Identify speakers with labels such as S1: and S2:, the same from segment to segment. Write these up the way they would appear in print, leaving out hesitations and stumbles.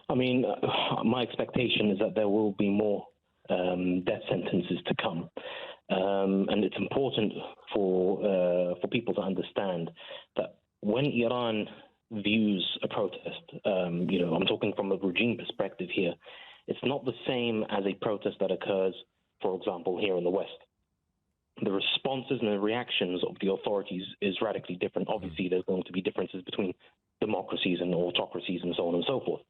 S1: I mean, my expectation is that there will be more death sentences to come. And it's important for people to understand that when Iran views a protest, I'm talking from a regime perspective here, it's not the same as a protest that occurs, for example, here in the West. The responses and the reactions of the authorities is radically different. Obviously, there's going to be differences between democracies and autocracies and so on and so forth.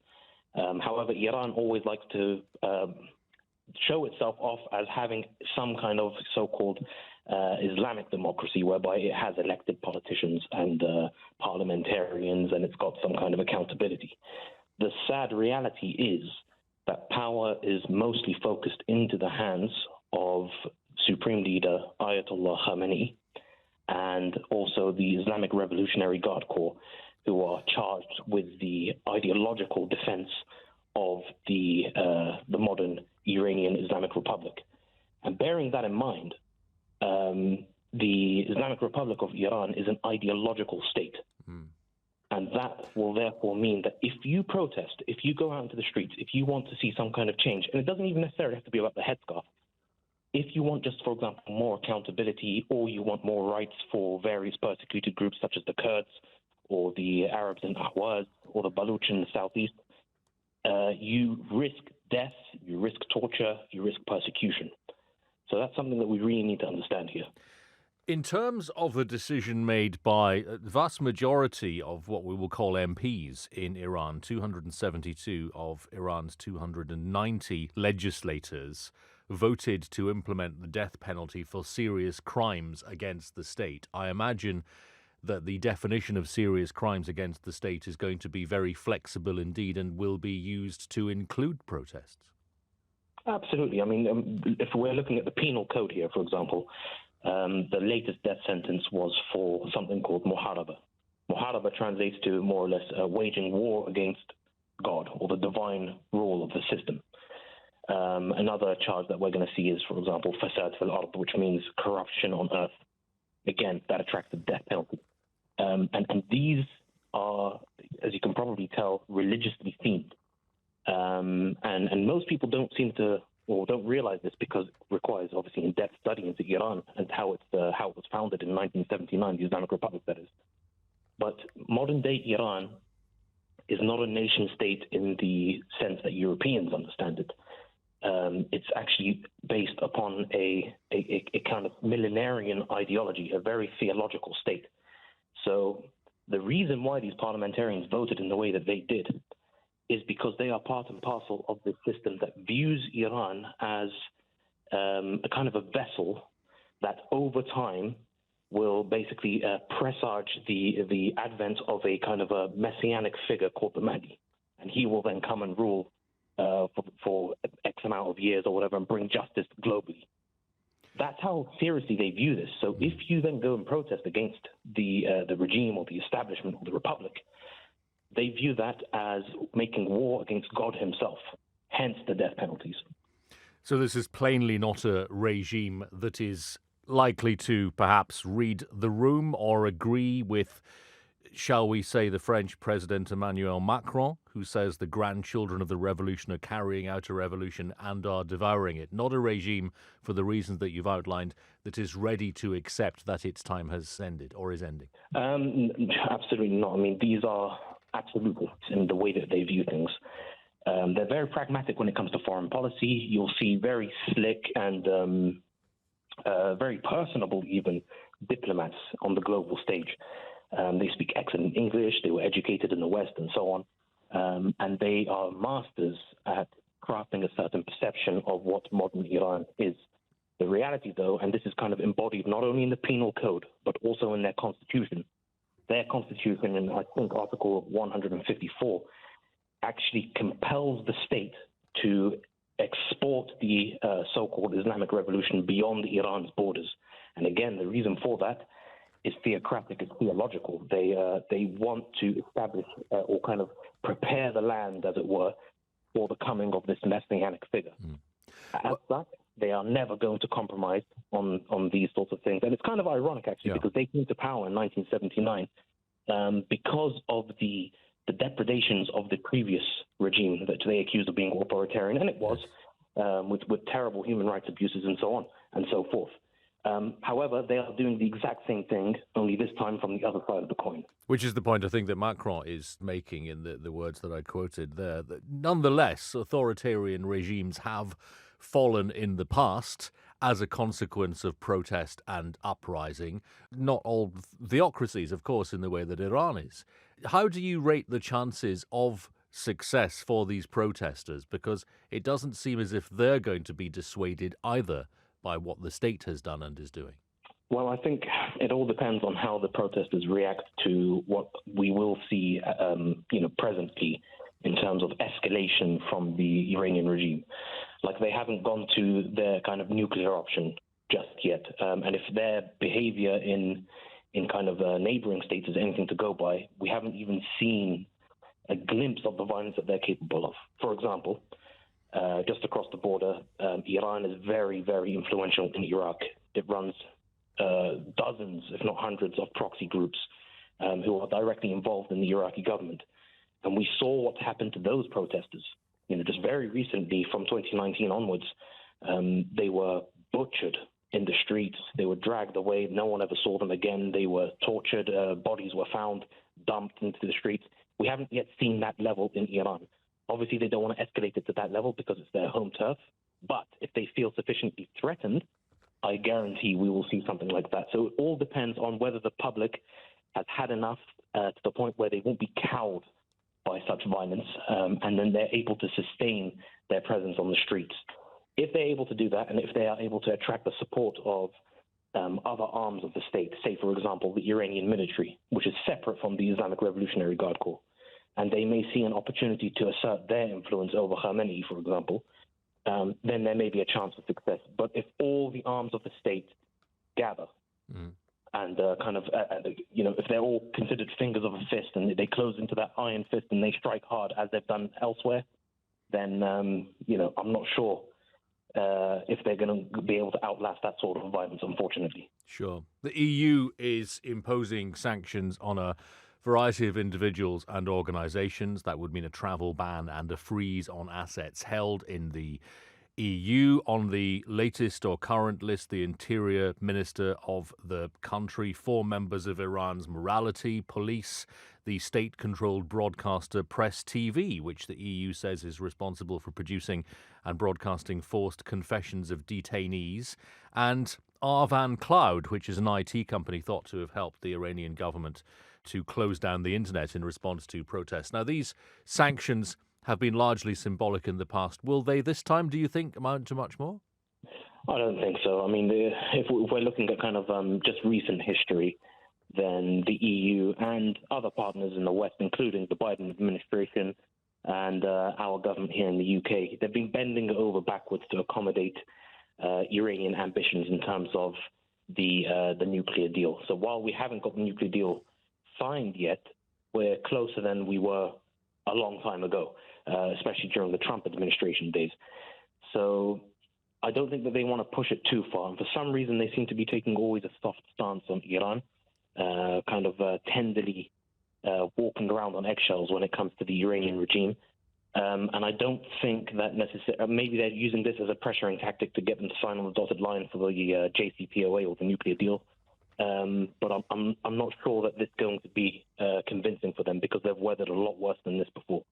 S1: However, Iran always likes to show itself off as having some kind of so-called Islamic democracy, whereby it has elected politicians and parliamentarians, and it's got some kind of accountability. The sad reality is that power is mostly focused into the hands of Supreme Leader Ayatollah Khamenei and also the Islamic Revolutionary Guard Corps, who are charged with the ideological defense of the modern Iranian Islamic Republic. And bearing that in mind, the Islamic Republic of Iran is an ideological state. And that will therefore mean that if you protest, if you go out into the streets, if you want to see some kind of change, and it doesn't even necessarily have to be about the headscarf, if you want just, for example, more accountability, or you want more rights for various persecuted groups such as the Kurds or the Arabs in Ahwaz or the Baluch in the southeast, you risk death, you risk torture, you risk persecution. So that's something that we really need to understand here.
S2: In terms of the decision made by the vast majority of what we will call MPs in Iran, 272 of Iran's 290 legislators voted to implement the death penalty for serious crimes against the state. I imagine that the definition of serious crimes against the state is going to be very flexible indeed and will be used to include protests.
S1: Absolutely. I mean, if we're looking at the penal code here, for example, the latest death sentence was for something called muharaba. Muharaba translates to more or less waging war against God or the divine rule of the system. Another charge that we're going to see is, for example, fasad fil ard, which means corruption on earth. Again, that attracts the death penalty. And these are, as you can probably tell, religiously themed. And most people don't seem to, or don't realize this, because it requires obviously in-depth study into Iran and how it was founded in 1979, the Islamic Republic, that is. But modern-day Iran is not a nation-state in the sense that Europeans understand it. It's actually based upon a kind of millenarian ideology, a very theological state. So the reason why these parliamentarians voted in the way that they did is because they are part and parcel of the system that views Iran as a kind of a vessel that over time will basically presage the advent of a kind of a messianic figure called the Mahdi. And he will then come and rule for X amount of years or whatever and bring justice globally. That's how seriously they view this. So if you then go and protest against the regime or the establishment or the republic, they view that as making war against God himself, hence the death penalties.
S2: So this is plainly not a regime that is likely to perhaps read the room or agree with, shall we say, the French President Emmanuel Macron, who says the grandchildren of the revolution are carrying out a revolution and are devouring it. Not a regime, for the reasons that you've outlined, that is ready to accept that its time has ended or is ending.
S1: Absolutely not. I mean, these are absolutely in the way that they view things. They're very pragmatic when it comes to foreign policy. You'll see very slick and very personable even diplomats on the global stage. They speak excellent English, they were educated in the West and so on. And they are masters at crafting a certain perception of what modern Iran is. The reality, though, and this is kind of embodied not only in the penal code, but also in their constitution. Their constitution, in I think Article 154, actually compels the state to export the so-called Islamic revolution beyond Iran's borders. And again, the reason for that is theocratic, it's theological. They want to establish or kind of prepare the land, as it were, for the coming of this messianic figure. As such, they are never going to compromise on these sorts of things. And it's kind of ironic, actually, because they came to power in 1979 because of the the depredations of the previous regime that they accused of being authoritarian, and it was, with terrible human rights abuses and so on and so forth. However, they are doing the exact same thing, only this time from the other side of the coin.
S2: Which is the point I think that Macron is making in the words that I quoted there. That nonetheless, authoritarian regimes have fallen in the past as a consequence of protest and uprising. Not all theocracies, of course, in the way that Iran is. How do you rate the chances of success for these protesters? Because it doesn't seem as if they're going to be dissuaded either by what the state has done and is doing.
S1: Well, I think it all depends on how the protesters react to what we will see, presently in terms of escalation from the Iranian regime. Like, they haven't gone to their kind of nuclear option just yet. And if their behavior in kind of neighboring states is anything to go by, we haven't even seen a glimpse of the violence that they're capable of. For example, just across the border, Iran is very, very influential in Iraq. It runs dozens, if not hundreds, of proxy groups who are directly involved in the Iraqi government. And we saw what happened to those protesters. Just very recently, from 2019 onwards, they were butchered in the streets. They were dragged away. No one ever saw them again. They were tortured. Bodies were found, dumped into the streets. We haven't yet seen that level in Iran. Obviously, they don't want to escalate it to that level because it's their home turf. But if they feel sufficiently threatened, I guarantee we will see something like that. So it all depends on whether the public has had enough to the point where they won't be cowed by such violence, and then they're able to sustain their presence on the streets. If they're able to do that, and if they are able to attract the support of other arms of the state, say, for example, the Iranian military, which is separate from the Islamic Revolutionary Guard Corps, and they may see an opportunity to assert their influence over Khamenei, for example, then there may be a chance of success. But if all the arms of the state gather and if they're all considered fingers of a fist and they close into that iron fist and they strike hard as they've done elsewhere, then, I'm not sure if they're going to be able to outlast that sort of violence, unfortunately.
S2: Sure. The EU is imposing sanctions on a variety of individuals and organizations. That would mean a travel ban and a freeze on assets held in the EU. On the latest or current list, the interior minister of the country, 4 members of Iran's morality police, the state-controlled broadcaster Press TV, which the EU says is responsible for producing and broadcasting forced confessions of detainees, and Arvan Cloud, which is an IT company thought to have helped the Iranian government to close down the internet in response to protests. Now, these sanctions have been largely symbolic in the past. Will they this time, do you think, amount to much more?
S1: I don't think so. I mean, if we're looking at kind of just recent history, then the EU and other partners in the West, including the Biden administration and our government here in the UK, they've been bending over backwards to accommodate Iranian ambitions in terms of the nuclear deal. So while we haven't got the nuclear deal signed yet, we're closer than we were a long time ago, especially during the Trump administration days. So I don't think that they want to push it too far. And for some reason, they seem to be taking always a soft stance on Iran, tenderly walking around on eggshells when it comes to the Iranian regime. And I don't think that necessarily, maybe they're using this as a pressuring tactic to get them to sign on the dotted line for the JCPOA or the nuclear deal. But I'm not sure that this is going to be convincing for them because they've weathered a lot worse than this before.